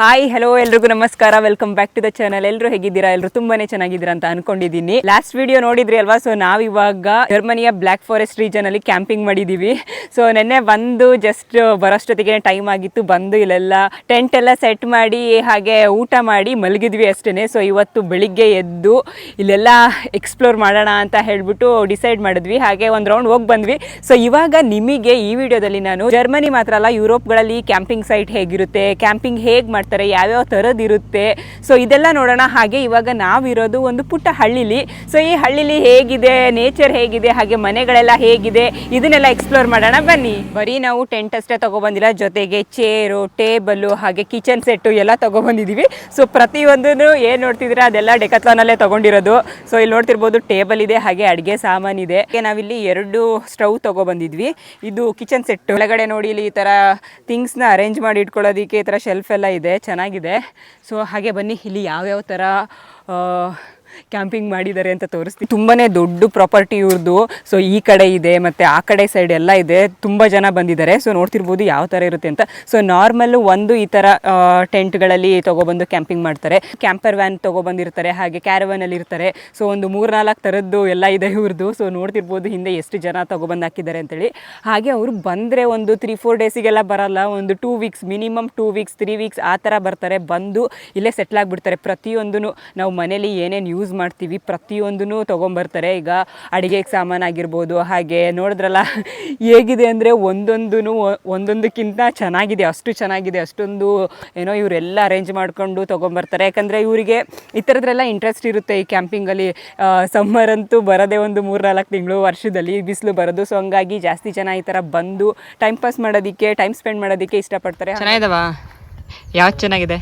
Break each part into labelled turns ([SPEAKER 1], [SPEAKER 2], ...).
[SPEAKER 1] Hi hello ಎಲ್ರಿಗೂ ನಮಸ್ಕಾರ, welcome back to the channel. ಎಲ್ಲರೂ ಹೇಗಿದ್ದೀರಾ? ಎಲ್ಲರೂ ತುಂಬಾನೇ ಚೆನ್ನಾಗಿದ್ದೀರಾ ಅಂತ ಅನ್ಕೊಂಡಿದ್ದೀನಿ. ಲಾಸ್ಟ್ ವಿಡಿಯೋ ನೋಡಿದ್ರಿ ಅಲ್ವಾ? ಸೊ ನಾವಿವಾಗ ಜರ್ಮನಿಯ ಬ್ಲ್ಯಾಕ್ ಫಾರೆಸ್ಟ್ ರೀಜನ್ ಅಲ್ಲಿ ಕ್ಯಾಂಪಿಂಗ್ ಮಾಡಿದೀವಿ. ಸೊ ನೆನ್ನೆ ಬಂದು ಜಸ್ಟ್ ಬರೋಷ್ಟೊತ್ತಿಗೆ ಟೈಮ್ ಆಗಿತ್ತು. ಬಂದು ಇಲ್ಲೆಲ್ಲ ಟೆಂಟ್ ಎಲ್ಲ ಸೆಟ್ ಮಾಡಿ ಹಾಗೆ ಊಟ ಮಾಡಿ ಮಲಗಿದ್ವಿ ಅಷ್ಟೇನೆ. ಸೊ ಇವತ್ತು ಬೆಳಿಗ್ಗೆ ಎದ್ದು ಇಲ್ಲೆಲ್ಲ ಎಕ್ಸ್ಪ್ಲೋರ್ ಮಾಡೋಣ ಅಂತ ಹೇಳ್ಬಿಟ್ಟು ಡಿಸೈಡ್ ಮಾಡಿದ್ವಿ. ಹಾಗೆ ಒಂದು ರೌಂಡ್ ಹೋಗಿ ಬಂದ್ವಿ. ಸೊ ಇವಾಗ ನಿಮಗೆ ಈ ವಿಡಿಯೋದಲ್ಲಿ ನಾನು ಜರ್ಮನಿ ಮಾತ್ರ ಅಲ್ಲ, ಯುರೋಪ್ಗಳಲ್ಲಿ ಕ್ಯಾಂಪಿಂಗ್ ಸೈಟ್ ಹೇಗಿರುತ್ತೆ, ಕ್ಯಾಂಪಿಂಗ್ ಹೇಗೆ ಮಾಡ್ತಾರೆ, ಯಾವ್ಯಾವ ಥರದ್ದು ಇರುತ್ತೆ, ಸೊ ಇದೆಲ್ಲ ನೋಡೋಣ. ಹಾಗೆ ಇವಾಗ ನಾವಿರೋದು ಒಂದು ಪುಟ್ಟ ಹಳ್ಳಿಲಿ. ಸೊ ಈ ಹಳ್ಳಿಲಿ ಹೇಗಿದೆ, ನೇಚರ್ ಹೇಗಿದೆ, ಹಾಗೆ ಮನೆಗಳೆಲ್ಲ ಹೇಗಿದೆ, ಇದನ್ನೆಲ್ಲ ಎಕ್ಸ್ಪ್ಲೋರ್ ಮಾಡೋಣ ಬನ್ನಿ. ಬರೀ ನಾವು ಟೆಂಟ್ ಅಷ್ಟೇ ತಗೊಬಂದಿಲ್ಲ, ಜೊತೆಗೆ ಚೇರು, ಟೇಬಲ್ಲು, ಹಾಗೆ ಕಿಚನ್ ಸೆಟ್ಟು ಎಲ್ಲ ತಗೊಬಂದಿದ್ದೀವಿ. ಸೊ ಪ್ರತಿಯೊಂದೂ ಏನು ನೋಡ್ತಿದ್ರೆ ಅದೆಲ್ಲ ಡೆಕಾಥ್ಲಾನಲ್ಲೇ ತಗೊಂಡಿರೋದು. ಸೊ ಇಲ್ಲಿ ನೋಡ್ತಿರ್ಬೋದು ಟೇಬಲ್ ಇದೆ, ಹಾಗೆ ಅಡುಗೆ ಸಾಮಾನಿದೆ. ನಾವಿಲ್ಲಿ 2 ಸ್ಟವ್ ತಗೊಬಂದಿದ್ವಿ. ಇದು ಕಿಚನ್ ಸೆಟ್ಟು. ಒಳಗಡೆ ನೋಡಿ ಇಲ್ಲಿ ಈ ಥರ ಥಿಂಗ್ಸ್ನ ಅರೇಂಜ್ ಮಾಡಿ ಇಟ್ಕೊಳ್ಳೋದಕ್ಕೆ ಈ ಥರ ಶೆಲ್ಫ್ ಎಲ್ಲ ಇದೆ, ಚೆನ್ನಾಗಿದೆ. ಸೊ ಹಾಗೆ ಬನ್ನಿ ಇಲ್ಲಿ ಯಾವ್ಯಾವ ಥರ ಕ್ಯಾಂಪಿಂಗ್ ಮಾಡಿದ್ದಾರೆ ಅಂತ ತೋರಿಸ್ತೀವಿ. ತುಂಬಾ ದೊಡ್ಡ ಪ್ರಾಪರ್ಟಿ ಇವ್ರದ್ದು. ಸೊ ಈ ಕಡೆ ಇದೆ ಮತ್ತು ಆ ಕಡೆ ಸೈಡ್ ಎಲ್ಲ ಇದೆ. ತುಂಬ ಜನ ಬಂದಿದ್ದಾರೆ. ಸೊ ನೋಡ್ತಿರ್ಬೋದು ಯಾವ ಥರ ಇರುತ್ತೆ ಅಂತ. ಸೊ ನಾರ್ಮಲ್ಲು ಒಂದು ಈ ಥರ ಟೆಂಟ್ಗಳಲ್ಲಿ ತೊಗೊಬಂದು ಕ್ಯಾಂಪಿಂಗ್ ಮಾಡ್ತಾರೆ. ಕ್ಯಾಂಪರ್ ವ್ಯಾನ್ ತೊಗೊಬಂದಿರ್ತಾರೆ, ಹಾಗೆ ಕ್ಯಾರವ್ಯಾನಲ್ಲಿ ಇರ್ತಾರೆ. ಸೊ ಒಂದು 3-4 ಥರದ್ದು ಎಲ್ಲ ಇದೆ ಇವ್ರದ್ದು. ಸೊ ನೋಡ್ತಿರ್ಬೋದು ಹಿಂದೆ ಎಷ್ಟು ಜನ ತೊಗೊಬಂದು ಹಾಕಿದ್ದಾರೆ ಅಂತೇಳಿ. ಹಾಗೆ ಅವರು ಬಂದರೆ ಒಂದು 3-4 ಡೇಸಿಗೆಲ್ಲ ಬರಲ್ಲ, ಒಂದು 2 ವೀಕ್ಸ್, ಮಿನಿಮಮ್ 2 ವೀಕ್ಸ್ 3 ವೀಕ್ಸ್ ಆ ಥರ ಬರ್ತಾರೆ. ಬಂದು ಇಲ್ಲೇ ಸೆಟ್ಲ್ ಆಗಿಬಿಡ್ತಾರೆ. ಪ್ರತಿಯೊಂದೂ ನಾವು ಮನೇಲಿ ಏನೇನು ಯೂಸ್ ಮಾಡ್ತೀವಿ ಪ್ರತಿಯೊಂದೂ ತೊಗೊಂಬರ್ತಾರೆ. ಈಗ ಅಡುಗೆಗೆ ಸಾಮಾನಾಗಿರ್ಬೋದು. ಹಾಗೆ ನೋಡಿದ್ರಲ್ಲ ಹೇಗಿದೆ ಅಂದರೆ ಒಂದೊಂದಕ್ಕಿಂತ ಚೆನ್ನಾಗಿದೆ, ಅಷ್ಟು ಚೆನ್ನಾಗಿದೆ. ಅಷ್ಟೊಂದು ಏನೋ ಇವರೆಲ್ಲ ಅರೇಂಜ್ ಮಾಡ್ಕೊಂಡು ತೊಗೊಂಬರ್ತಾರೆ. ಯಾಕಂದರೆ ಇವರಿಗೆ ಈ ಥರದ್ರೆಲ್ಲ ಇಂಟ್ರೆಸ್ಟ್ ಇರುತ್ತೆ. ಈ ಕ್ಯಾಂಪಿಂಗಲ್ಲಿ ಸಮ್ಮರ್ ಅಂತೂ ಬರೋದೇ ಒಂದು 3-4 ತಿಂಗಳು ವರ್ಷದಲ್ಲಿ ಬಿಸಿಲು ಬರೋದು. ಸೊ ಹಂಗಾಗಿ ಜಾಸ್ತಿ ಜನ ಈ ಥರ ಬಂದು ಟೈಮ್ ಪಾಸ್ ಮಾಡೋದಕ್ಕೆ, ಟೈಮ್ ಸ್ಪೆಂಡ್ ಮಾಡೋದಕ್ಕೆ ಇಷ್ಟಪಡ್ತಾರೆ. ಚೆನ್ನಾಗಿದವಾ? ಯಾವ್ದು ಚೆನ್ನಾಗಿದೆ?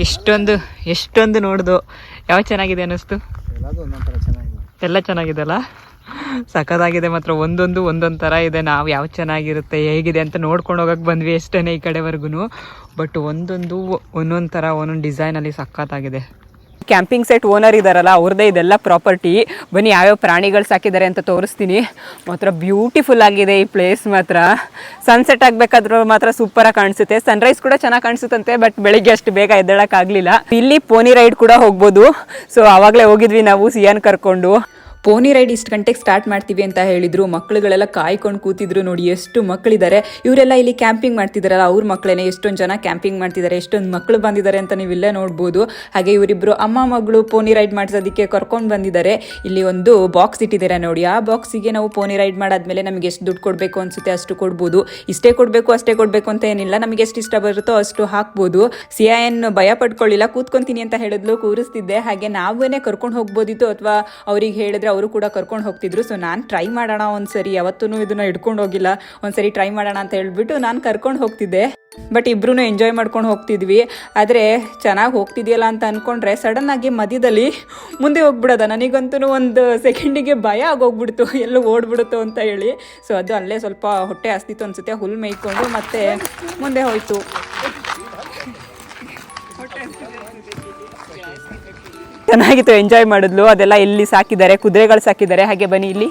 [SPEAKER 1] ಎಷ್ಟೊಂದು ನೋಡ್ದು ಯಾವ ಚೆನ್ನಾಗಿದೆ ಅನ್ನಿಸ್ತು? ಎಲ್ಲ ಚೆನ್ನಾಗಿದೆ ಅಲ್ಲ? ಸಖತ್ತಾಗಿದೆ ಮಾತ್ರ. ಒಂದೊಂದು ಥರ ಇದೆ. ನಾವು ಯಾವ ಚೆನ್ನಾಗಿರುತ್ತೆ ಹೇಗಿದೆ ಅಂತ ನೋಡ್ಕೊಂಡು ಹೋಗಕ್ಕೆ ಬಂದ್ವಿ ಅಷ್ಟೇ ಈ ಕಡೆವರೆಗೂ. ಬಟ್ ಒಂದೊಂದು ಥರ ಒಂದೊಂದು ಡಿಸೈನಲ್ಲಿ ಸಖತ್ತಾಗಿದೆ. ಕ್ಯಾಂಪಿಂಗ್ ಸೈಟ್ ಓನರ್ ಇದ್ದಾರಲ್ಲ ಅವ್ರದ್ದೇ ಇದೆಲ್ಲ ಪ್ರಾಪರ್ಟಿ. ಬನ್ನಿ ಯಾವ್ಯಾವ ಪ್ರಾಣಿಗಳು ಸಾಕಿದ್ದಾರೆ ಅಂತ ತೋರಿಸ್ತೀನಿ. ಮಾತ್ರ ಬ್ಯೂಟಿಫುಲ್ ಆಗಿದೆ ಈ ಪ್ಲೇಸ್ ಮಾತ್ರ. ಸನ್ಸೆಟ್ ಆಗಬೇಕಾದ್ರೂ ಮಾತ್ರ ಸೂಪರಾಗಿ ಕಾಣಿಸುತ್ತೆ. ಸನ್ರೈಸ್ ಕೂಡ ಚೆನ್ನಾಗಿ ಕಾಣಿಸುತ್ತಂತೆ. ಬಟ್ ಬೆಳಿಗ್ಗೆ ಅಷ್ಟು ಬೇಗ ಎದ್ದೇಳಕ್ಕಾಗಲಿಲ್ಲ. ಇಲ್ಲಿ ಪೋನಿ ರೈಡ್ ಕೂಡ ಹೋಗ್ಬೋದು. ಸೊ ಆವಾಗಲೇ ಹೋಗಿದ್ವಿ ನಾವು ಸಿಯಾನ್ ಕರ್ಕೊಂಡು. ಪೋನಿ ರೈಡ್ ಇಷ್ಟು ಗಂಟೆಗೆ ಸ್ಟಾರ್ಟ್ ಮಾಡ್ತೀವಿ ಅಂತ ಹೇಳಿದ್ರು. ಮಕ್ಕಳುಗಳೆಲ್ಲ ಕಾಯ್ಕೊಂಡು ಕೂತಿದ್ರು. ನೋಡಿ ಎಷ್ಟು ಮಕ್ಕಳಿದ್ದಾರೆ. ಇವರೆಲ್ಲ ಇಲ್ಲಿ ಕ್ಯಾಂಪಿಂಗ್ ಮಾಡ್ತಿದ್ದಾರಲ್ಲ ಅವ್ರ ಮಕ್ಕಳೇನೆ. ಎಷ್ಟೊಂದು ಜನ ಕ್ಯಾಂಪಿಂಗ್ ಮಾಡ್ತಿದ್ದಾರೆ, ಎಷ್ಟೊಂದು ಮಕ್ಕಳು ಬಂದಿದ್ದಾರೆ ಅಂತ ನೀವು ಇಲ್ಲೇ ನೋಡ್ಬೋದು. ಹಾಗೆ ಇವರಿಬ್ರು ಅಮ್ಮ ಮಗಳು ಪೋನಿ ರೈಡ್ ಮಾಡಿಸೋದಕ್ಕೆ ಕರ್ಕೊಂಡು ಬಂದಿದ್ದಾರೆ. ಇಲ್ಲಿ ಒಂದು ಬಾಕ್ಸ್ ಇಟ್ಟಿದ್ದಾರೆ ನೋಡಿ. ಆ ಬಾಕ್ಸಿಗೆ ನಾವು ಪೋನಿ ರೈಡ್ ಮಾಡಾದ್ಮೇಲೆ ನಮಗೆ ಎಷ್ಟು ದುಡ್ಡು ಕೊಡಬೇಕು ಅನ್ಸುತ್ತೆ ಅಷ್ಟು ಕೊಡ್ಬೋದು. ಇಷ್ಟೇ ಕೊಡಬೇಕು ಅಷ್ಟೇ ಕೊಡಬೇಕು ಅಂತ ಏನಿಲ್ಲ, ನಮಗೆ ಎಷ್ಟು ಇಷ್ಟ ಬರುತ್ತೋ ಅಷ್ಟು ಹಾಕ್ಬೋದು. ಸಿಯಾನ್ ಭಯ ಪಡ್ಕೊಳ್ಳಿಲ್ಲ, ಕೂತ್ಕೊಂತೀನಿ ಅಂತ ಹೇಳಿದ್ಲು, ಕೂರಿಸ್ತಿದ್ದೆ. ಹಾಗೆ ನಾವೇನೇ ಕರ್ಕೊಂಡು ಹೋಗ್ಬೋದಿತ್ತು, ಅಥವಾ ಅವ್ರಿಗೆ ಹೇಳಿದ್ರೆ ಅವರು ಕೂಡ ಕರ್ಕೊಂಡು ಹೋಗ್ತಿದ್ರು. ಸೊ ನಾನು ಟ್ರೈ ಮಾಡೋಣ ಒಂದ್ಸರಿ, ಯಾವತ್ತೂ ಇದನ್ನ ಹಿಡ್ಕೊಂಡು ಹೋಗಿಲ್ಲ, ಒಂದ್ಸರಿ ಟ್ರೈ ಮಾಡೋಣ ಅಂತ ಹೇಳ್ಬಿಟ್ಟು ನಾನು ಕರ್ಕೊಂಡು ಹೋಗ್ತಿದ್ದೆ. ಬಟ್ ಇಬ್ರು ಎಂಜಾಯ್ ಮಾಡ್ಕೊಂಡು ಹೋಗ್ತಿದ್ವಿ. ಆದರೆ ಚೆನ್ನಾಗಿ ಹೋಗ್ತಿದೆಯಲ್ಲ ಅಂತ ಅಂದ್ಕೊಂಡ್ರೆ ಸಡನ್ ಆಗಿ ಮಧ್ಯದಲ್ಲಿ ಮುಂದೆ ಹೋಗ್ಬಿಡೋದ. ನನಗಂತೂ ಒಂದು ಸೆಕೆಂಡಿಗೆ ಭಯ ಆಗೋಗ್ಬಿಡ್ತು, ಎಲ್ಲೂ ಓಡ್ಬಿಡುತ್ತೋ ಅಂತ ಹೇಳಿ. ಸೊ ಅದು ಅಲ್ಲೇ ಸ್ವಲ್ಪ ಹೊಟ್ಟೆ ಹಸ್ತಿತ್ತು ಅನ್ಸುತ್ತೆ. ಹುಲ್ ಮೇಯ್ಕೊಂಡು ಮತ್ತೆ ಮುಂದೆ ಹೋಯ್ತು. ಚೆನ್ನಾಗಿತ್ತು, ಎಂಜಾಯ್ ಮಾಡಿದ್ಲು. ಅದೆಲ್ಲ ಇಲ್ಲಿ ಸಾಕಿದ್ದಾರೆ, ಕುದುರೆಗಳು ಸಾಕಿದ್ದಾರೆ. ಹಾಗೆ ಬನ್ನಿ ಇಲ್ಲಿ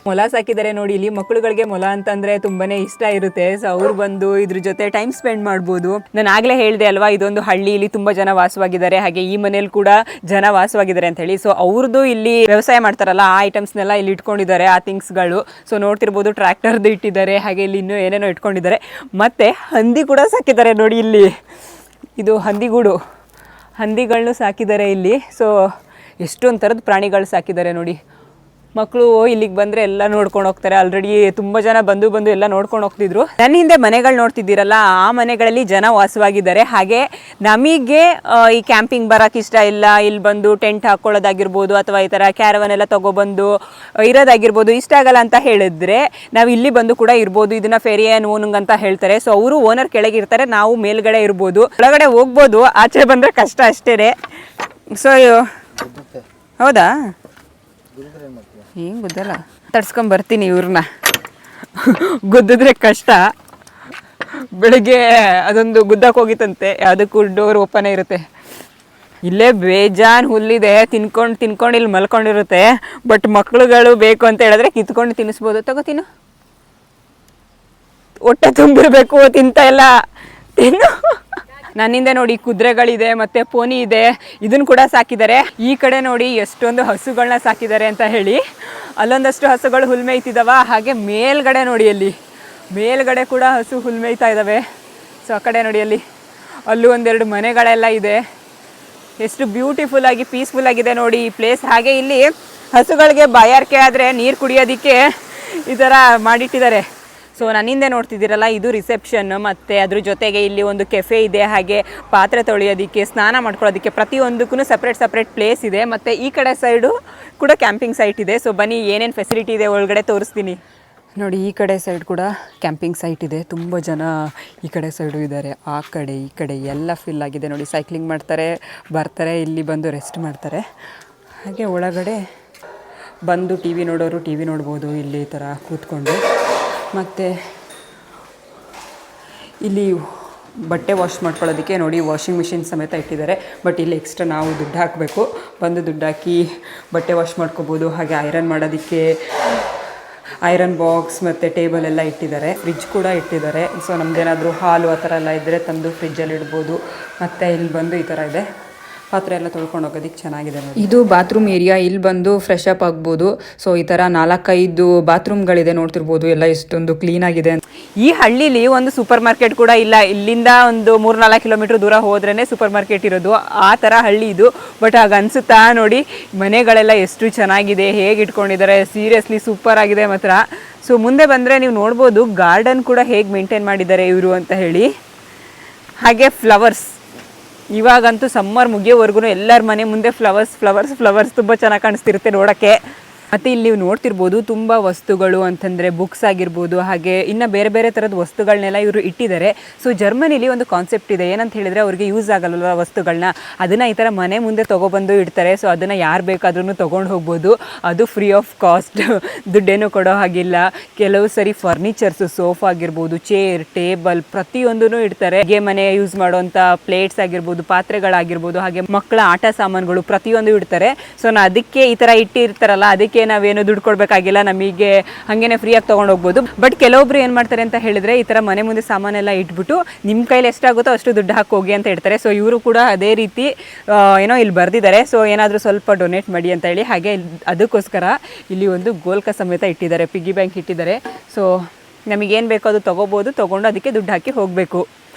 [SPEAKER 1] ಮೊಲ ಸಾಕಿದ್ದಾರೆ ನೋಡಿ. ಇಲ್ಲಿ ಮಕ್ಕಳುಗಳಿಗೆ ಮೊಲ ಅಂತಂದರೆ ತುಂಬಾ ಇಷ್ಟ ಇರುತ್ತೆ. ಸೊ ಅವ್ರು ಬಂದು ಇದ್ರ ಜೊತೆ ಟೈಮ್ ಸ್ಪೆಂಡ್ ಮಾಡ್ಬೋದು. ನಾನು ಆಗಲೇ ಹೇಳಿದೆ ಅಲ್ವಾ, ಇದೊಂದು ಹಳ್ಳಿ, ಇಲ್ಲಿ ತುಂಬ ಜನ ವಾಸವಾಗಿದ್ದಾರೆ. ಹಾಗೆ ಈ ಮನೇಲಿ ಕೂಡ ಜನ ವಾಸವಾಗಿದ್ದಾರೆ ಅಂತ ಹೇಳಿ. ಸೊ ಅವ್ರದ್ದು ಇಲ್ಲಿ ವ್ಯವಸಾಯ ಮಾಡ್ತಾರಲ್ಲ ಆ ಐಟಮ್ಸ್ನೆಲ್ಲ ಇಲ್ಲಿ ಇಟ್ಕೊಂಡಿದ್ದಾರೆ, ಆ ಥಿಂಗ್ಸ್ಗಳು. ಸೊ ನೋಡ್ತಿರ್ಬೋದು ಟ್ರ್ಯಾಕ್ಟರ್ದು ಇಟ್ಟಿದ್ದಾರೆ. ಹಾಗೆ ಇಲ್ಲಿ ಇನ್ನೂ ಏನೇನೋ ಇಟ್ಕೊಂಡಿದ್ದಾರೆ. ಮತ್ತು ಹಂದಿ ಕೂಡ ಸಾಕಿದ್ದಾರೆ ನೋಡಿ ಇಲ್ಲಿ. ಇದು ಹಂದಿಗೂಡು, ಹಂದಿಗಳನ್ನೂ ಸಾಕಿದ್ದಾರೆ ಇಲ್ಲಿ. ಸೊ ಎಷ್ಟೊಂದು ಥರದ ಪ್ರಾಣಿಗಳು ಸಾಕಿದ್ದಾರೆ ನೋಡಿ. ಮಕ್ಕಳು ಇಲ್ಲಿಗೆ ಬಂದರೆ ಎಲ್ಲ ನೋಡ್ಕೊಂಡು ಹೋಗ್ತಾರೆ. ಆಲ್ರೆಡಿ ತುಂಬ ಜನ ಬಂದು ಎಲ್ಲ ನೋಡ್ಕೊಂಡು ಹೋಗ್ತಿದ್ರು. ನನ್ನ ಹಿಂದೆ ಮನೆಗಳು ನೋಡ್ತಿದ್ದೀರಲ್ಲ, ಆ ಮನೆಗಳಲ್ಲಿ ಜನ ವಾಸವಾಗಿದ್ದಾರೆ. ಹಾಗೆ ನಮಗೆ ಈ ಕ್ಯಾಂಪಿಂಗ್ ಬರೋಕ್ಕೆ ಇಷ್ಟ ಇಲ್ಲ, ಇಲ್ಲಿ ಬಂದು ಟೆಂಟ್ ಹಾಕ್ಕೊಳ್ಳೋದಾಗಿರ್ಬೋದು, ಅಥವಾ ಈ ಥರ ಕ್ಯಾರವನ್ ಎಲ್ಲ ತೊಗೊಬಂದು ಇರೋದಾಗಿರ್ಬೋದು ಇಷ್ಟ ಆಗಲ್ಲ ಅಂತ ಹೇಳಿದ್ರೆ ನಾವು ಇಲ್ಲಿ ಬಂದು ಕೂಡ ಇರ್ಬೋದು. ಇದನ್ನ ಫೆರಿಯನ್ ಓನಿಂಗ್ ಅಂತ ಹೇಳ್ತಾರೆ. ಸೊ ಅವರು ಓನರ್ ಕೆಳಗಿರ್ತಾರೆ, ನಾವು ಮೇಲ್ಗಡೆ ಇರ್ಬೋದು. ಒಳಗಡೆ ಹೋಗ್ಬೋದು, ಆಚೆ ಬಂದರೆ ಕಷ್ಟ ಅಷ್ಟೇ. ಸೊ ಹೌದಾ, ಹಿಂಗೆ ಗುದ್ದಲ್ಲ, ತಡ್ಸ್ಕೊಂಬರ್ತೀನಿ ಇವ್ರನ್ನ. ಗುದ್ದಿದ್ರೆ ಕಷ್ಟ. ಬೆಳಿಗ್ಗೆ ಅದೊಂದು ಗುದ್ದಕ್ಕೆ ಹೋಗಿತ್ತಂತೆ, ಅದಕ್ಕೂ ಡೋರ್ ಓಪನ್ ಇರುತ್ತೆ. ಇಲ್ಲೇ ಬೇಜಾನ್ ಹುಲ್ಲಿದೆ, ತಿನ್ಕೊಂಡು ಇಲ್ಲಿ ಮಲ್ಕೊಂಡಿರುತ್ತೆ. ಬಟ್ ಮಕ್ಕಳುಗಳು ಬೇಕು ಅಂತ ಹೇಳಿದ್ರೆ ಕಿತ್ಕೊಂಡು ತಿನ್ನಿಸ್ಬೋದು. ತಗೋತೀನು, ಹೊಟ್ಟೆ ತುಂಬಿರ್ಬೇಕು, ತಿಂತ ಇಲ್ಲ, ತಿನ್ನು. ನನ್ನಿಂದ ನೋಡಿ ಕುದುರೆಗಳಿದೆ ಮತ್ತು ಪೋನಿ ಇದೆ, ಇದನ್ನು ಕೂಡ ಸಾಕಿದ್ದಾರೆ. ಈ ಕಡೆ ನೋಡಿ ಎಷ್ಟೊಂದು ಹಸುಗಳನ್ನ ಸಾಕಿದ್ದಾರೆ ಅಂತ ಹೇಳಿ. ಅಲ್ಲೊಂದಷ್ಟು ಹಸುಗಳು ಹುಲ್ ಮೇಯ್ತಿದ್ದಾವ. ಹಾಗೆ ಮೇಲ್ಗಡೆ ನೋಡಿ, ಅಲ್ಲಿ ಮೇಲ್ಗಡೆ ಕೂಡ ಹಸು ಹುಲ್ ಮೇಯ್ತಾ ಇದ್ದಾವೆ. ಸೊ ಆ ಕಡೆ ನೋಡಿ, ಅಲ್ಲೂ ಒಂದೆರಡು ಮನೆಗಳೆಲ್ಲ ಇದೆ. ಎಷ್ಟು ಬ್ಯೂಟಿಫುಲ್ ಆಗಿ ಪೀಸ್ಫುಲ್ ಆಗಿದೆ ನೋಡಿ ಈ ಪ್ಲೇಸ್. ಹಾಗೆ ಇಲ್ಲಿ ಹಸುಗಳಿಗೆ ಬಾಯಾರಿಕೆ ಆದರೆ ನೀರು ಕುಡಿಯೋದಕ್ಕೆ ಈ ಥರ ಮಾಡಿಟ್ಟಿದ್ದಾರೆ. ಸೊ ನನ್ನಿಂದೆ ನೋಡ್ತಿದ್ದೀರಲ್ಲ, ಇದು ರಿಸೆಪ್ಷನ್. ಮತ್ತು ಅದ್ರ ಜೊತೆಗೆ ಇಲ್ಲಿ ಒಂದು ಕೆಫೆ ಇದೆ. ಹಾಗೆ ಪಾತ್ರೆ ತೊಳೆಯೋದಕ್ಕೆ, ಸ್ನಾನ ಮಾಡ್ಕೊಳ್ಳೋದಕ್ಕೆ ಪ್ರತಿಯೊಂದಕ್ಕೂ ಸಪ್ರೇಟ್ ಪ್ಲೇಸ್ ಇದೆ. ಮತ್ತು ಈ ಕಡೆ ಸೈಡು ಕೂಡ ಕ್ಯಾಂಪಿಂಗ್ ಸೈಟ್ ಇದೆ. ಸೊ ಬನ್ನಿ ಏನೇನು ಫೆಸಿಲಿಟಿ ಇದೆ ಒಳಗಡೆ ತೋರಿಸ್ತೀನಿ ನೋಡಿ. ಈ ಕಡೆ ಸೈಡ್ ಕೂಡ ಕ್ಯಾಂಪಿಂಗ್ ಸೈಟ್ ಇದೆ. ತುಂಬ ಜನ ಈ ಕಡೆ ಸೈಡು ಇದ್ದಾರೆ. ಆ ಕಡೆ ಈ ಕಡೆ ಎಲ್ಲ ಫಿಲ್ ಆಗಿದೆ ನೋಡಿ. ಸೈಕ್ಲಿಂಗ್ ಮಾಡ್ತಾರೆ, ಬರ್ತಾರೆ, ಇಲ್ಲಿ ಬಂದು ರೆಸ್ಟ್ ಮಾಡ್ತಾರೆ. ಹಾಗೆ ಒಳಗಡೆ ಬಂದು ಟಿ ವಿ ನೋಡೋರು ಟಿ ವಿ ನೋಡ್ಬೋದು ಇಲ್ಲಿ ಈ ಥರ ಕೂತ್ಕೊಂಡು. ಮತ್ತು ಇಲ್ಲಿ ಬಟ್ಟೆ ವಾಶ್ ಮಾಡ್ಕೊಳ್ಳೋದಕ್ಕೆ ನೋಡಿ ವಾಷಿಂಗ್ ಮಿಷಿನ್ ಸಮೇತ ಇಟ್ಟಿದ್ದಾರೆ. ಬಟ್ ಇಲ್ಲಿ ಎಕ್ಸ್ಟ್ರಾ ನಾವು ದುಡ್ಡು ಹಾಕಬೇಕು. ಬಂದು ದುಡ್ಡು ಹಾಕಿ ಬಟ್ಟೆ ವಾಶ್ ಮಾಡ್ಕೋಬೋದು. ಹಾಗೆ ಐರನ್ ಮಾಡೋದಕ್ಕೆ ಐರನ್ ಬಾಕ್ಸ್ ಮತ್ತು ಟೇಬಲ್ ಎಲ್ಲ ಇಟ್ಟಿದ್ದಾರೆ. ಫ್ರಿಜ್ ಕೂಡ ಇಟ್ಟಿದ್ದಾರೆ. ಸೊ ನಮ್ದೇನಾದರೂ ಹಾಲು ಆ ಥರ ಎಲ್ಲ ಇದ್ದರೆ ತಂದು ಫ್ರಿಜ್ಜಲ್ಲಿ ಇಡ್ಬೋದು. ಮತ್ತು ಇಲ್ಲಿ ಬಂದು ಈ ಥರ ಇದೆ, ಪಾತ್ರೆ ಎಲ್ಲ ತೊಳ್ಕೊಂಡು ಹೋಗೋದಕ್ಕೆ ಚೆನ್ನಾಗಿದೆ ನೋಡಿ. ಇದು ಬಾತ್ರೂಮ್ ಏರಿಯಾ. ಇಲ್ಲಿ ಬಂದು ಫ್ರೆಶ್ ಅಪ್ ಆಗ್ಬೋದು. ಸೊ ಈ ಥರ 4-5 ಬಾತ್ರೂಮ್ಗಳಿದೆ, ನೋಡ್ತಿರ್ಬೋದು ಎಲ್ಲ ಎಷ್ಟೊಂದು ಕ್ಲೀನಾಗಿದೆ. ಈ ಹಳ್ಳಿಲಿ ಒಂದು ಸೂಪರ್ ಮಾರ್ಕೆಟ್ ಕೂಡ ಇಲ್ಲ. ಇಲ್ಲಿಂದ ಒಂದು 3-4 ಕಿಲೋಮೀಟ್ರ್ ದೂರ ಹೋದ್ರೇ ಸೂಪರ್ ಮಾರ್ಕೆಟ್ ಇರೋದು. ಆ ಥರ ಹಳ್ಳಿ ಇದು. ಬಟ್ ಹಾಗೆ ಅನಿಸುತ್ತಾ ನೋಡಿ, ಮನೆಗಳೆಲ್ಲ ಎಷ್ಟು ಚೆನ್ನಾಗಿದೆ, ಹೇಗೆ ಇಟ್ಕೊಂಡಿದ್ದಾರೆ. ಸೀರಿಯಸ್ಲಿ ಸೂಪರ್ ಆಗಿದೆ ಮಾತ್ರ. ಸೊ ಮುಂದೆ ಬಂದರೆ ನೀವು ನೋಡ್ಬೋದು ಗಾರ್ಡನ್ ಕೂಡ ಹೇಗೆ ಮೇಂಟೈನ್ ಮಾಡಿದ್ದಾರೆ ಇವರು ಅಂತ ಹೇಳಿ. ಹಾಗೆ ಫ್ಲವರ್ಸ್, ಇವಾಗಂತೂ ಸಮ್ಮರ್ ಮುಗಿಯೋವರೆಗೂ ಎಲ್ಲರ ಮನೆ ಮುಂದೆ ಫ್ಲವರ್ಸ್ ತುಂಬ ಚೆನ್ನಾಗಿ ಕಾಣಿಸ್ತಿರುತ್ತೆ ನೋಡೋಕ್ಕೆ. ಮತ್ತು ಇಲ್ಲಿ ನೀವು ನೋಡ್ತಿರ್ಬೋದು ತುಂಬ ವಸ್ತುಗಳು ಅಂತಂದರೆ ಬುಕ್ಸ್ ಆಗಿರ್ಬೋದು, ಹಾಗೆ ಇನ್ನು ಬೇರೆ ಬೇರೆ ಥರದ ವಸ್ತುಗಳನ್ನೆಲ್ಲ ಇವರು ಇಟ್ಟಿದ್ದಾರೆ. ಸೊ ಜರ್ಮನಿಲಿ ಒಂದು ಕಾನ್ಸೆಪ್ಟ್ ಇದೆ, ಏನಂತ ಹೇಳಿದರೆ ಅವ್ರಿಗೆ ಯೂಸ್ ಆಗಲ್ಲ ವಸ್ತುಗಳನ್ನ, ಅದನ್ನು ಈ ಥರ ಮನೆ ಮುಂದೆ ತೊಗೊಬಂದು ಇಡ್ತಾರೆ. ಸೊ ಅದನ್ನು ಯಾರು ಬೇಕಾದ್ರೂ ತೊಗೊಂಡು ಹೋಗ್ಬೋದು. ಅದು ಫ್ರೀ ಆಫ್ ಕಾಸ್ಟ್, ದುಡ್ಡೇನು ಕೊಡೋ ಹಾಗಿಲ್ಲ. ಕೆಲವು ಸರಿ ಫರ್ನಿಚರ್ಸು, ಸೋಫಾ ಆಗಿರ್ಬೋದು, ಚೇರ್, ಟೇಬಲ್ ಪ್ರತಿಯೊಂದೂ ಇಡ್ತಾರೆ. ಹಾಗೆ ಮನೆ ಯೂಸ್ ಮಾಡುವಂಥ ಪ್ಲೇಟ್ಸ್ ಆಗಿರ್ಬೋದು, ಪಾತ್ರೆಗಳಾಗಿರ್ಬೋದು, ಹಾಗೆ ಮಕ್ಕಳ ಆಟ ಸಾಮಾನುಗಳು ಪ್ರತಿಯೊಂದು ಇಡ್ತಾರೆ. ಸೊ ಅದಕ್ಕೆ ಈ ಥರ ಇಟ್ಟಿರ್ತಾರಲ್ಲ, ಅದಕ್ಕೆ ನಾವೇನು ದುಡ್ಡು ಕೊಡಬೇಕಾಗಿಲ್ಲ, ನಮಗೆ ಹಾಗೇನೆ ಫ್ರೀಯಾಗಿ ತೊಗೊಂಡು ಹೋಗ್ಬೋದು. ಬಟ್ ಕೆಲವೊಬ್ರು ಏನು ಮಾಡ್ತಾರೆ ಅಂತ ಹೇಳಿದರೆ, ಈ ಥರ ಮನೆ ಮುಂದೆ ಸಾಮಾನೆಲ್ಲ ಇಟ್ಬಿಟ್ಟು ನಿಮ್ಮ ಕೈಲಿ ಎಷ್ಟಾಗುತ್ತೋ ಅಷ್ಟು ದುಡ್ಡು ಹಾಕೋಗಿ ಅಂತ ಹೇಳ್ತಾರೆ. ಸೊ ಇವರು ಕೂಡ ಅದೇ ರೀತಿ ಏನೋ ಇಲ್ಲಿ ಬರೆದಿದ್ದಾರೆ. ಸೊ ಏನಾದರೂ ಸ್ವಲ್ಪ ಡೊನೇಟ್ ಮಾಡಿ ಅಂತ ಹೇಳಿ. ಹಾಗೆ ಅದಕ್ಕೋಸ್ಕರ ಇಲ್ಲಿ ಒಂದು ಗೋಲ್ಕ ಸಮೇತ ಇಟ್ಟಿದ್ದಾರೆ, ಪಿಗ್ಗಿ ಬ್ಯಾಂಕ್ ಇಟ್ಟಿದ್ದಾರೆ. ಸೊ ನಮಗೇನು ಬೇಕೋ ಅದು ತೊಗೋಬೋದು, ತೊಗೊಂಡು ಅದಕ್ಕೆ ದುಡ್ಡು ಹಾಕಿ ಹೋಗಬೇಕು.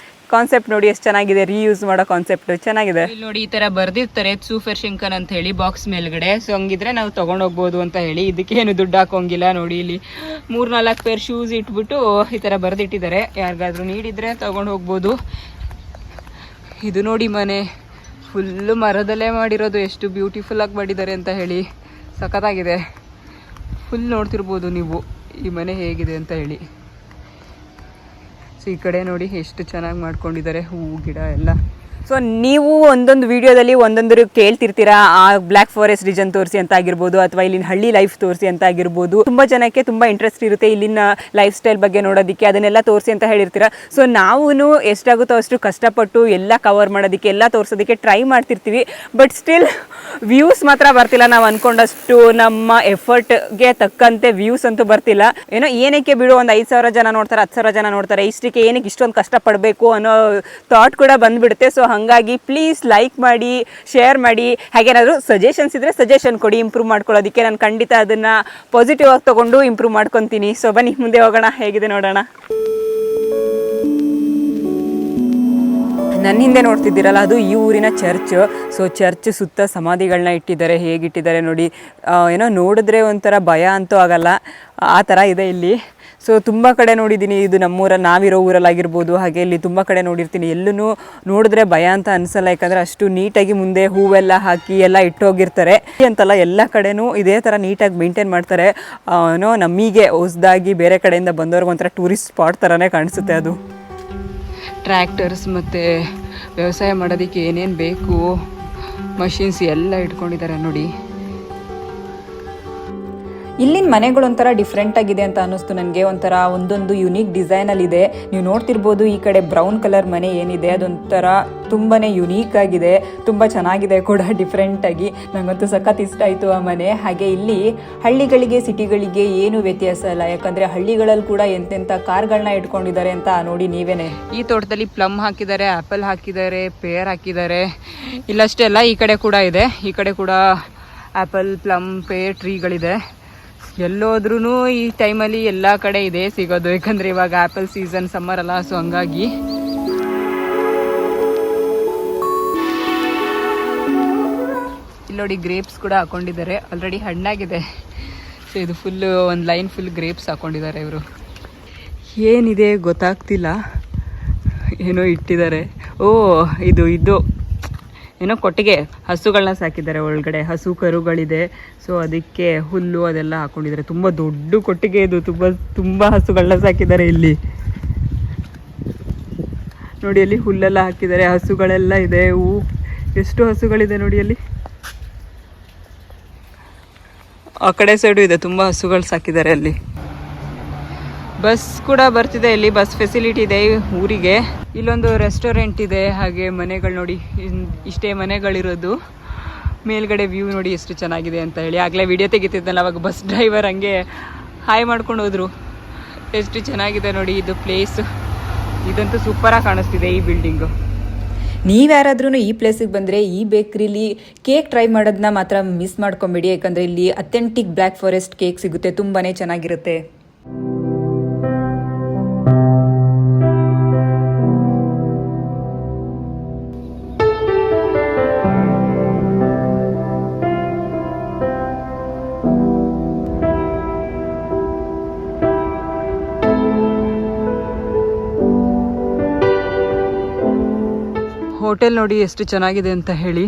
[SPEAKER 1] ಕಾನ್ಸೆಪ್ಟ್ ನೋಡಿ ಎಷ್ಟು ಚೆನ್ನಾಗಿದೆ, ರೀಯೂಸ್ ಮಾಡೋ ಕಾನ್ಸೆಪ್ಟ್ ಚೆನ್ನಾಗಿದೆ. ಇಲ್ಲಿ ನೋಡಿ ಈ ತರ ಬರ್ದಿರ್ತಾರೆ ಸೂಫರ್ ಶಂಕರ್ ಅಂತ ಹೇಳಿ ಬಾಕ್ಸ್ ಮೇಲ್ಗಡೆ. ಸೊ ಹಂಗಿದ್ರೆ ನಾವು ತಗೊಂಡ್ ಹೋಗ್ಬೋದು ಅಂತ ಹೇಳಿ. ಇದಕ್ಕೆ ಏನು ದುಡ್ಡು ಹಾಕೋಂಗಿಲ್ಲ ನೋಡಿ. ಇಲ್ಲಿ 3-4 ಪೇರ್ ಶೂಸ್ ಇಟ್ಬಿಟ್ಟು ಈ ತರ ಬರ್ದಿಟ್ಟಿದ್ದಾರೆ. ಯಾರಿಗಾದ್ರೂ ನೀಡಿದ್ರೆ ತಗೊಂಡು ಹೋಗ್ಬೋದು. ಇದು ನೋಡಿ ಮನೆ ಫುಲ್ಲು ಮರದಲ್ಲೇ ಮಾಡಿರೋದು, ಎಷ್ಟು ಬ್ಯೂಟಿಫುಲ್ ಆಗಿ ಮಾಡಿದ್ದಾರೆ ಅಂತ ಹೇಳಿ. ಸಖತ್ತಾಗಿದೆ. ಫುಲ್ ನೋಡ್ತಿರ್ಬೋದು ನೀವು ಈ ಮನೆ ಹೇಗಿದೆ ಅಂತ ಹೇಳಿ. ಸೊ ಈ ಕಡೆ ನೋಡಿ ಎಷ್ಟು ಚೆನ್ನಾಗಿ ಮಾಡ್ಕೊಂಡಿದ್ದಾರೆ, ಹೂವು ಗಿಡ ಎಲ್ಲ. ಸೊ ನೀವು ಒಂದೊಂದು ವಿಡಿಯೋದಲ್ಲಿ ಒಂದೊಂದು ಕೇಳ್ತಿರ್ತೀರಾ, ಆ ಬ್ಲ್ಯಾಕ್ ಫಾರೆಸ್ಟ್ ರೀಜನ್ ತೋರಿಸಿ ಅಂತ ಆಗಿರ್ಬೋದು, ಅಥವಾ ಇಲ್ಲಿನ ಹಳ್ಳಿ ಲೈಫ್ ತೋರಿಸಿ ಅಂತ ಆಗಿರ್ಬೋದು. ತುಂಬ ಜನಕ್ಕೆ ತುಂಬ ಇಂಟ್ರೆಸ್ಟ್ ಇರುತ್ತೆ ಇಲ್ಲಿನ ಲೈಫ್ ಸ್ಟೈಲ್ ಬಗ್ಗೆ ನೋಡೋದಕ್ಕೆ, ಅದನ್ನೆಲ್ಲ ತೋರಿಸಿ ಅಂತ ಹೇಳಿರ್ತೀರಾ. ಸೊ ನಾವು ಎಷ್ಟಾಗುತ್ತೋ ಅಷ್ಟು ಕಷ್ಟಪಟ್ಟು ಎಲ್ಲ ಕವರ್ ಮಾಡೋದಕ್ಕೆ, ಎಲ್ಲ ತೋರಿಸೋದಕ್ಕೆ ಟ್ರೈ ಮಾಡ್ತಿರ್ತೀವಿ. ಬಟ್ ಸ್ಟಿಲ್ ವ್ಯೂಸ್ ಮಾತ್ರ ಬರ್ತಿಲ್ಲ. ನಾವು ಅಂದ್ಕೊಂಡಷ್ಟು ನಮ್ಮ ಎಫರ್ಟ್ಗೆ ತಕ್ಕಂತೆ ವ್ಯೂಸ್ ಅಂತೂ ಬರ್ತಿಲ್ಲ. ಏನೋ ಏನಕ್ಕೆ ಬಿಡು, ಒಂದು 5,000 ಜನ ನೋಡ್ತಾರೆ, 10,000 ಜನ ನೋಡ್ತಾರೆ, ಇಷ್ಟಕ್ಕೆ ಏನಕ್ಕೆ ಇಷ್ಟೊಂದು ಕಷ್ಟಪಡಬೇಕು ಅನ್ನೋ ಥಾಟ್ ಕೂಡ ಬಂದುಬಿಡುತ್ತೆ. ಸೊ ಹಾಗಾಗಿ ಪ್ಲೀಸ್ ಲೈಕ್ ಮಾಡಿ, ಶೇರ್ ಮಾಡಿ. ಹಾಗೇನಾದರೂ ಸಜೆಷನ್ಸ್ ಇದ್ದರೆ ಸಜೆಷನ್ ಕೊಡಿ ಇಂಪ್ರೂವ್ ಮಾಡ್ಕೊಳ್ಳೋದಕ್ಕೆ. ನಾನು ಖಂಡಿತ ಅದನ್ನು ಪಾಸಿಟಿವ್ ಆಗಿ ತೊಗೊಂಡು ಇಂಪ್ರೂವ್ ಮಾಡ್ಕೊತೀನಿ. ಸೊ ಬನ್ನಿ ಮುಂದೆ ಹೋಗೋಣ, ಹೇಗಿದೆ ನೋಡೋಣ. ನನ್ನ ಹಿಂದೆ ನೋಡ್ತಿದ್ದೀರಲ್ಲ, ಅದು ಈ ಊರಿನ ಚರ್ಚ್. ಸೊ ಚರ್ಚ್ ಸುತ್ತ ಸಮಾಧಿಗಳನ್ನ ಇಟ್ಟಿದ್ದಾರೆ. ಹೇಗಿಟ್ಟಿದ್ದಾರೆ ನೋಡಿ, ಏನೋ ನೋಡಿದ್ರೆ ಒಂಥರ ಭಯ ಅಂತೂ ಆಗಲ್ಲ, ಆ ಥರ ಇದೆ ಇಲ್ಲಿ. ಸೊ ತುಂಬ ಕಡೆ ನೋಡಿದ್ದೀನಿ, ಇದು ನಾವಿರೋ ಊರಲ್ಲಾಗಿರ್ಬೋದು, ಹಾಗೆ ಇಲ್ಲಿ ತುಂಬ ಕಡೆ ನೋಡಿರ್ತೀನಿ. ಎಲ್ಲೂ ನೋಡಿದ್ರೆ ಭಯ ಅಂತ ಅನಿಸಲ್ಲ, ಯಾಕಂದರೆ ಅಷ್ಟು ನೀಟಾಗಿ ಮುಂದೆ ಹೂವೆಲ್ಲ ಹಾಕಿ ಎಲ್ಲ ಇಟ್ಟೋಗಿರ್ತಾರೆ ಅಂತಲ್ಲ. ಎಲ್ಲ ಕಡೆನೂ ಇದೇ ಥರ ನೀಟಾಗಿ ಮೇಂಟೈನ್ ಮಾಡ್ತಾರೆ. ನಮಗೆ ಹೊಸದಾಗಿ ಬೇರೆ ಕಡೆಯಿಂದ ಬಂದವ್ರಿಗೆ ಒಂಥರ ಟೂರಿಸ್ಟ್ ಸ್ಪಾಟ್ ಥರನೇ ಕಾಣಿಸುತ್ತೆ ಅದು. ಟ್ರ್ಯಾಕ್ಟರ್ಸ್ ಮತ್ತು ವ್ಯವಸಾಯ ಮಾಡೋದಕ್ಕೆ ಏನೇನು ಬೇಕು ಮಷಿನ್ಸ್ ಎಲ್ಲ ಇಟ್ಕೊಂಡಿದ್ದಾರೆ ನೋಡಿ. ಇಲ್ಲಿನ ಮನೆಗಳು ಒಂಥರ ಡಿಫ್ರೆಂಟ್ ಆಗಿದೆ ಅಂತ ಅನ್ನಿಸ್ತು ನನಗೆ. ಒಂಥರ ಒಂದೊಂದು ಯುನೀಕ್ ಡಿಸೈನಲ್ಲಿ ಇದೆ. ನೀವು ನೋಡ್ತಿರ್ಬೋದು ಈ ಕಡೆ ಬ್ರೌನ್ ಕಲರ್ ಮನೆ ಏನಿದೆ ಅದೊಂಥರ ತುಂಬಾನೇ ಯುನೀಕ್ ಆಗಿದೆ, ತುಂಬ ಚೆನ್ನಾಗಿದೆ ಕೂಡ ಡಿಫ್ರೆಂಟ್ ಆಗಿ. ನನಗಂತೂ ಸಖತ್ ಇಷ್ಟ ಆಯಿತು ಆ ಮನೆ. ಹಾಗೆ ಇಲ್ಲಿ ಹಳ್ಳಿಗಳಿಗೆ ಸಿಟಿಗಳಿಗೆ ಏನು ವ್ಯತ್ಯಾಸ ಇಲ್ಲ, ಯಾಕಂದರೆ ಹಳ್ಳಿಗಳಲ್ಲಿ ಕೂಡ ಎಂತೆಂಥ ಕಾರ್ಗಳನ್ನ ಇಟ್ಕೊಂಡಿದ್ದಾರೆ ಅಂತ ನೋಡಿ ನೀವೇನೆ. ಈ ತೋಟದಲ್ಲಿ ಪ್ಲಮ್ ಹಾಕಿದ್ದಾರೆ, ಆ್ಯಪಲ್ ಹಾಕಿದ್ದಾರೆ, ಪೇರ್ ಹಾಕಿದ್ದಾರೆ. ಇಲ್ಲಷ್ಟೇ ಅಲ್ಲ, ಈ ಕಡೆ ಕೂಡ ಇದೆ. ಈ ಕಡೆ ಕೂಡ ಆ್ಯಪಲ್, ಪ್ಲಮ್, ಪೇರ್ ಟ್ರೀಗಳಿದೆ. ಎಲ್ಲೋದ್ರೂ ಈ ಟೈಮಲ್ಲಿ ಎಲ್ಲ ಕಡೆ ಇದೆ ಸಿಗೋದು, ಯಾಕಂದರೆ ಇವಾಗ ಆ್ಯಪಲ್ ಸೀಸನ್, ಸಮ್ಮರ್ ಅಲ್ಲ, ಸೊ ಹಂಗಾಗಿ. ಇಲ್ಲಿ ನೋಡಿ ಗ್ರೇಪ್ಸ್ ಕೂಡ ಹಾಕೊಂಡಿದ್ದಾರೆ, ಆಲ್ರೆಡಿ ಹಣ್ಣಾಗಿದೆ. ಸೊ ಇದು ಫುಲ್ಲು ಒಂದು ಲೈನ್ ಫುಲ್ ಗ್ರೇಪ್ಸ್ ಹಾಕೊಂಡಿದ್ದಾರೆ ಇವರು. ಏನಿದೆ ಗೊತ್ತಾಗ್ತಿಲ್ಲ, ಏನೋ ಇಟ್ಟಿದ್ದಾರೆ. ಓ ಇದು ಏನೋ ಕೊಟ್ಟಿಗೆ, ಹಸುಗಳನ್ನ ಸಾಕಿದ್ದಾರೆ ಒಳಗಡೆ, ಹಸು ಕರುಗಳಿದೆ. ಸೊ ಅದಕ್ಕೆ ಹುಲ್ಲು ಅದೆಲ್ಲ ಹಾಕೊಂಡಿದ್ದಾರೆ. ತುಂಬ ದೊಡ್ಡ ಕೊಟ್ಟಿಗೆ ಇದು, ತುಂಬ ಹಸುಗಳನ್ನ ಸಾಕಿದ್ದಾರೆ ಇಲ್ಲಿ. ನೋಡಿ ಅಲ್ಲಿ ಹುಲ್ಲೆಲ್ಲ ಹಾಕಿದ್ದಾರೆ, ಹಸುಗಳೆಲ್ಲ ಇದೆ. ಎಷ್ಟು ಹಸುಗಳಿದೆ ನೋಡಿ ಅಲ್ಲಿ. ಆ ಕಡೆ ಸೈಡು ಇದೆ, ತುಂಬ ಹಸುಗಳು ಸಾಕಿದ್ದಾರೆ ಅಲ್ಲಿ. ಬಸ್ ಕೂಡ ಬರ್ತಿದೆ, ಇಲ್ಲಿ ಬಸ್ ಫೆಸಿಲಿಟಿ ಇದೆ ಊರಿಗೆ. ಇಲ್ಲೊಂದು ರೆಸ್ಟೋರೆಂಟ್ ಇದೆ, ಹಾಗೆ ಮನೆಗಳು ನೋಡಿ, ಇಷ್ಟೇ ಮನೆಗಳಿರೋದು. ಮೇಲ್ಗಡೆ ವ್ಯೂ ನೋಡಿ ಎಷ್ಟು ಚೆನ್ನಾಗಿದೆ ಅಂತ ಹೇಳಿ. ಆಗಲೇ ವಿಡಿಯೋ ತೆಗಿತಿದ್ದಲ್ಲ ಅವಾಗ ಬಸ್ ಡ್ರೈವರ್ ಹಂಗೆ ಹಾಯ್ ಮಾಡ್ಕೊಂಡು ಹೋದ್ರು. ಎಷ್ಟು ಚೆನ್ನಾಗಿದೆ ನೋಡಿ ಇದು ಪ್ಲೇಸ್. ಇದಂತೂ ಸೂಪರಾಗಿ ಕಾಣಿಸ್ತಿದೆ ಈ ಬಿಲ್ಡಿಂಗು. ನೀವ್ಯಾರಾದ್ರೂ ಈ ಪ್ಲೇಸಿಗೆ ಬಂದರೆ ಈ ಬೇಕ್ರಿಲಿ ಕೇಕ್ ಟ್ರೈ ಮಾಡೋದನ್ನ ಮಾತ್ರ ಮಿಸ್ ಮಾಡ್ಕೊಂಬೇಡಿ, ಯಾಕಂದರೆ ಇಲ್ಲಿ ಅಥೆಂಟಿಕ್ ಬ್ಲ್ಯಾಕ್ ಫಾರೆಸ್ಟ್ ಕೇಕ್ ಸಿಗುತ್ತೆ, ತುಂಬಾ ಚೆನ್ನಾಗಿರುತ್ತೆ. ಹೋಟೆಲ್ ನೋಡಿ ಎಷ್ಟು ಚೆನ್ನಾಗಿದೆ ಅಂತ ಹೇಳಿ,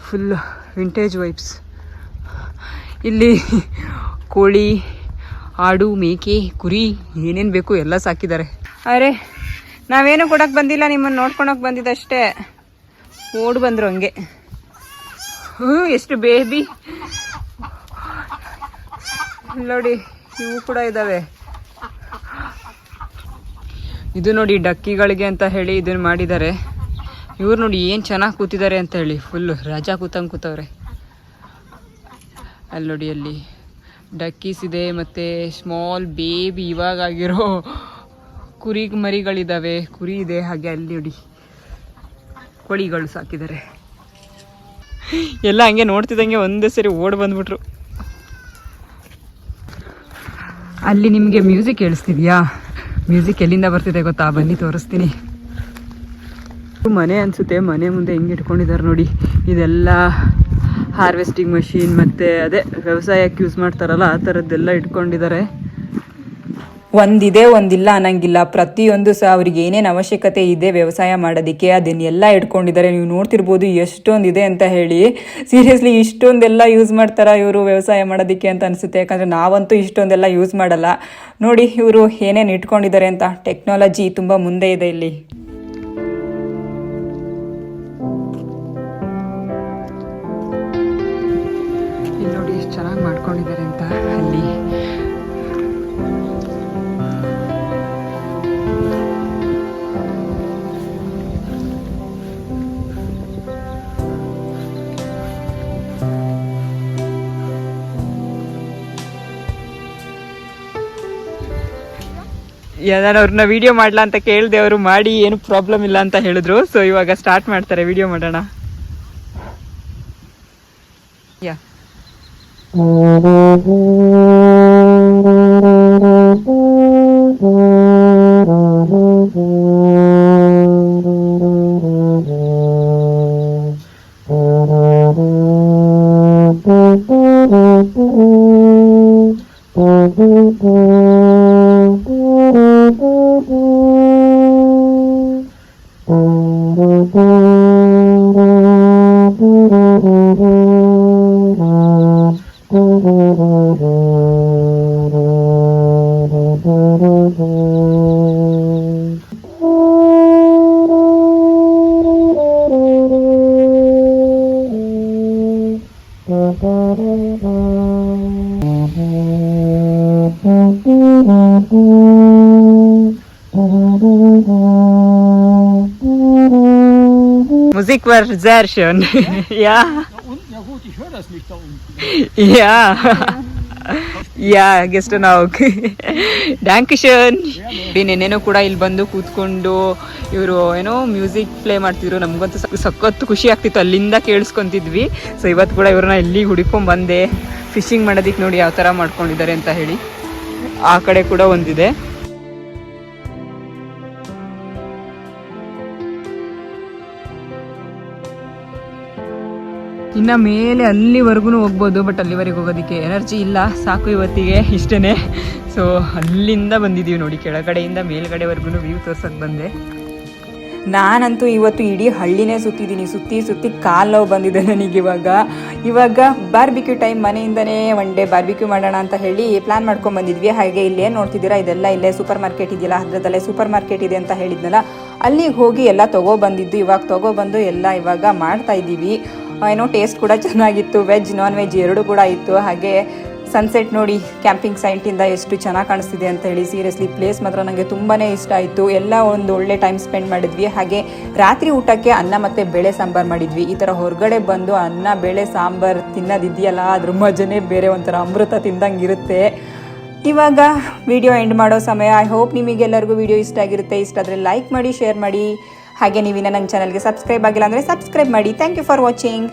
[SPEAKER 1] ಫುಲ್ ವಿಂಟೇಜ್ ವೈಬ್ಸ್. ಇಲ್ಲಿ ಕೋಳಿ, ಆಡು, ಮೇಕೆ, ಕುರಿ ಏನೇನು ಬೇಕು ಎಲ್ಲ ಸಾಕಿದ್ದಾರೆ. ಅರೆ ನಾವೇನು ಕೊಡೋಕೆ ಬಂದಿಲ್ಲ, ನಿಮ್ಮನ್ನು ನೋಡ್ಕೊಳಕ್ಕೆ ಬಂದಿದ್ದಷ್ಟೇ. ಓಡ್ ಬಂದರು ಹಂಗೆ. ಎಷ್ಟು ಬೇಬಿ ನೋಡಿ, ಇವು ಕೂಡ ಇದ್ದಾವೆ. ಇದು ನೋಡಿ ಡಕ್ಕಿಗಳಿಗೆ ಅಂತ ಹೇಳಿ ಇದನ್ನು ಮಾಡಿದ್ದಾರೆ. ಇವ್ರು ನೋಡಿ ಏನು ಚೆನ್ನಾಗಿ ಕೂತಿದ್ದಾರೆ ಅಂತ ಹೇಳಿ, ಫುಲ್ಲು ರಾಜ ಕೂತಂಗೆ ಕೂತವ್ರೆ. ಅಲ್ಲಿ ನೋಡಿ ಅಲ್ಲಿ ಡಕ್ಕೀಸ್ ಇದೆ, ಮತ್ತು ಸ್ಮಾಲ್ ಬೇಬಿ ಇವಾಗಾಗಿರೋ ಕುರಿ ಮರಿಗಳಿದ್ದಾವೆ, ಕುರಿ ಇದೆ. ಹಾಗೆ ಅಲ್ಲಿ ನೋಡಿ ಕೋಳಿಗಳು ಸಾಕಿದ್ದಾರೆ. ಎಲ್ಲ ಹಂಗೆ ನೋಡ್ತಿದ್ದಂಗೆ ಒಂದೇ ಸರಿ ಓಡ್ ಬಂದ್ಬಿಟ್ರು. ಅಲ್ಲಿ ನಿಮಗೆ ಮ್ಯೂಸಿಕ್ ಕೇಳಿಸ್ತಿದ್ಯಾ? ಮ್ಯೂಸಿಕ್ ಎಲ್ಲಿಂದ ಬರ್ತಿದೆ ಗೊತ್ತಾ? ಬನ್ನಿ ತೋರಿಸ್ತೀನಿ. ಮನೆ ಅನಿಸುತ್ತೆ, ಮನೆ ಮುಂದೆ ಹೆಂಗೆ ಇಟ್ಕೊಂಡಿದ್ದಾರೆ ನೋಡಿ. ಇದೆಲ್ಲ ಹಾರ್ವೆಸ್ಟಿಂಗ್ ಮಷೀನ್, ಮತ್ತು ಅದೇ ವ್ಯವಸಾಯಕ್ಕೆ ಯೂಸ್ ಮಾಡ್ತಾರಲ್ಲ ಆ ಥರದ್ದೆಲ್ಲ ಇಟ್ಕೊಂಡಿದ್ದಾರೆ. ಒಂದಿದೆ ಒಂದಿಲ್ಲ ಅನ್ನಂಗಿಲ್ಲ, ಪ್ರತಿಯೊಂದು ಸಹ ಅವ್ರಿಗೆ ಏನೇನು ಅವಶ್ಯಕತೆ ಇದೆ ವ್ಯವಸಾಯ ಮಾಡೋದಕ್ಕೆ ಅದನ್ನೆಲ್ಲ ಇಟ್ಕೊಂಡಿದ್ದಾರೆ. ನೀವು ನೋಡ್ತಿರ್ಬೋದು ಎಷ್ಟೊಂದಿದೆ ಅಂತ ಹೇಳಿ. ಸೀರಿಯಸ್ಲಿ ಇಷ್ಟೊಂದೆಲ್ಲ ಯೂಸ್ ಮಾಡ್ತಾರ ಇವರು ವ್ಯವಸಾಯ ಮಾಡೋದಕ್ಕೆ ಅಂತ ಅನಿಸುತ್ತೆ, ಯಾಕಂದರೆ ನಾವಂತೂ ಇಷ್ಟೊಂದೆಲ್ಲ ಯೂಸ್ ಮಾಡಲ್ಲ. ನೋಡಿ ಇವರು ಏನೇನು ಇಟ್ಕೊಂಡಿದ್ದಾರೆ ಅಂತ. ಟೆಕ್ನಾಲಜಿ ತುಂಬ ಮುಂದೆ ಇದೆ ಇಲ್ಲಿ. ನೋಡಿ ಎಷ್ಟು ಚೆನ್ನಾಗಿ ಮಾಡ್ಕೊಂಡಿದ್ದಾರೆ ಅಂತ. ಅಲ್ಲಿ ನಾನು ಅವ್ರನ್ನ ವಿಡಿಯೋ ಮಾಡ್ಲಾ ಅಂತ ಕೇಳಿದೆ, ಅವರು ಮಾಡಿ ಏನು ಪ್ರಾಬ್ಲಮ್ ಇಲ್ಲ ಅಂತ ಹೇಳಿದ್ರು. ಸೊ ಇವಾಗ ಸ್ಟಾರ್ಟ್ ಮಾಡ್ತಾರೆ, ವಿಡಿಯೋ ಮಾಡೋಣ. ಯಾ Musik war sehr schön. Ja.
[SPEAKER 2] Ja gut, ich höre das nicht da unten.
[SPEAKER 1] Ja. Ja, gestern auch. Dankeschön. ನೆನ್ನೆನೂ ಕೂಡ ಇಲ್ಲಿ ಬಂದು ಕೂತ್ಕೊಂಡು ಇವರು ಏನೋ ಮ್ಯೂಸಿಕ್ ಪ್ಲೇ ಮಾಡ್ತಿದ್ರು. ನಮಗಂತೂ ಸಖತ್ತು ಖುಷಿ ಆಗ್ತಿತ್ತು, ಅಲ್ಲಿಂದ ಕೇಳಿಸ್ಕೊಂತಿದ್ವಿ. ಸೊ ಇವತ್ತು ಕೂಡ ಇವ್ರನ್ನ ಎಲ್ಲಿಗೆ ಹುಡುಕೊಂಡ್ ಬಂದೆ. ಫಿಶಿಂಗ್ ಮಾಡೋದಕ್ಕೆ ನೋಡಿ ಯಾವ ಥರ ಮಾಡ್ಕೊಂಡಿದ್ದಾರೆ ಅಂತ ಹೇಳಿ. ಆ ಕಡೆ ಕೂಡ ಒಂದಿದೆ. ಇನ್ನು ಮೇಲೆ ಅಲ್ಲಿವರೆಗೂ ಹೋಗ್ಬೋದು, ಬಟ್ ಅಲ್ಲಿವರೆಗೆ ಹೋಗೋದಕ್ಕೆ ಎನರ್ಜಿ ಇಲ್ಲ, ಸಾಕು ಇವತ್ತಿಗೆ ಇಷ್ಟೇ. ಸೊ ಅಲ್ಲಿಂದ ಬಂದಿದ್ದೀವಿ ನೋಡಿ, ಕೆಳಗಡೆಯಿಂದ ಮೇಲ್ಗಡೆವರೆಗೂ ವ್ಯೂ ತೋರ್ಸಕ್ಕೆ ಬಂದೆ. ನಾನಂತೂ ಇವತ್ತು ಇಡೀ ಹಳ್ಳಿನೇ ಸುತ್ತಿದ್ದೀನಿ, ಸುತ್ತಿ ಕಾಲು ನೋವು ಬಂದಿದೆ ನನಗೆ. ಇವಾಗ ಬಾರ್ಬಿಕ್ಯೂ ಟೈಮ್, ಮನೆಯಿಂದನೇ ಒನ್ ಡೇ ಬಾರ್ಬಿಕ್ಯೂ ಮಾಡೋಣ ಅಂತ ಹೇಳಿ ಪ್ಲಾನ್ ಮಾಡ್ಕೊಂಡು ಬಂದಿದ್ವಿ. ಹಾಗೆ ಇಲ್ಲೇ ನೋಡ್ತಿದ್ದೀರಾ, ಇದೆಲ್ಲ ಇಲ್ಲೇ ಸೂಪರ್ ಮಾರ್ಕೆಟ್ ಇದೆಯಲ್ಲ, ಹತ್ರದಲ್ಲೇ ಸೂಪರ್ ಮಾರ್ಕೆಟ್ ಇದೆ ಅಂತ ಹೇಳಿದ್ನಲ್ಲ, ಅಲ್ಲಿಗೆ ಹೋಗಿ ಎಲ್ಲ ತೊಗೊಬಂದಿದ್ದು. ತೊಗೊಬಂದು ಎಲ್ಲ ಇವಾಗ ಮಾಡ್ತಾ ಇದ್ದೀವಿ. ಏನೋ ಟೇಸ್ಟ್ ಕೂಡ ಚೆನ್ನಾಗಿತ್ತು, ವೆಜ್ ನಾನ್ ವೆಜ್ ಎರಡೂ ಕೂಡ ಇತ್ತು. ಹಾಗೆ ಸನ್ಸೆಟ್ ನೋಡಿ ಕ್ಯಾಂಪಿಂಗ್ ಸೈಟಿಂದ ಎಷ್ಟು ಚೆನ್ನಾಗಿ ಕಾಣಿಸ್ತಿದೆ ಅಂತ ಹೇಳಿ. ಸೀರಿಯಸ್ಲಿ ಪ್ಲೇಸ್ ಮಾತ್ರ ನನಗೆ ತುಂಬಾ ಇಷ್ಟ ಆಯಿತು. ಎಲ್ಲ ಒಂದು ಒಳ್ಳೆ ಟೈಮ್ ಸ್ಪೆಂಡ್ ಮಾಡಿದ್ವಿ. ಹಾಗೆ ರಾತ್ರಿ ಊಟಕ್ಕೆ ಅನ್ನ ಮತ್ತು ಬೇಳೆ ಸಾಂಬಾರು ಮಾಡಿದ್ವಿ. ಈ ಥರ ಹೊರಗಡೆ ಬಂದು ಅನ್ನ ಬೇಳೆ ಸಾಂಬಾರು ತಿನ್ನೋದಿದೆಯಲ್ಲ, ಅದ್ರ ಮಜನೇ ಬೇರೆ, ಒಂಥರ ಅಮೃತ ತಿಂದಂಗೆ ಇರುತ್ತೆ. ಇವಾಗ ವಿಡಿಯೋ ಎಂಡ್ ಮಾಡೋ ಸಮಯ. ಐ ಹೋಪ್ ನಿಮಗೆಲ್ಲರಿಗೂ ವಿಡಿಯೋ ಇಷ್ಟ ಆಗಿರುತ್ತೆ. ಇಷ್ಟ ಆದರೆ ಲೈಕ್ ಮಾಡಿ, ಶೇರ್ ಮಾಡಿ. ಹಾಗೆ ನೀವಿನ್ನ ನನ್ನ ಚಾನಲ್ಗೆ ಸಬ್ಸ್ಕ್ರೈಬ್ ಆಗಿಲ್ಲ ಅಂದರೆ ಸಬ್ಸ್ಕ್ರೈಬ್ ಮಾಡಿ. Thank you for watching.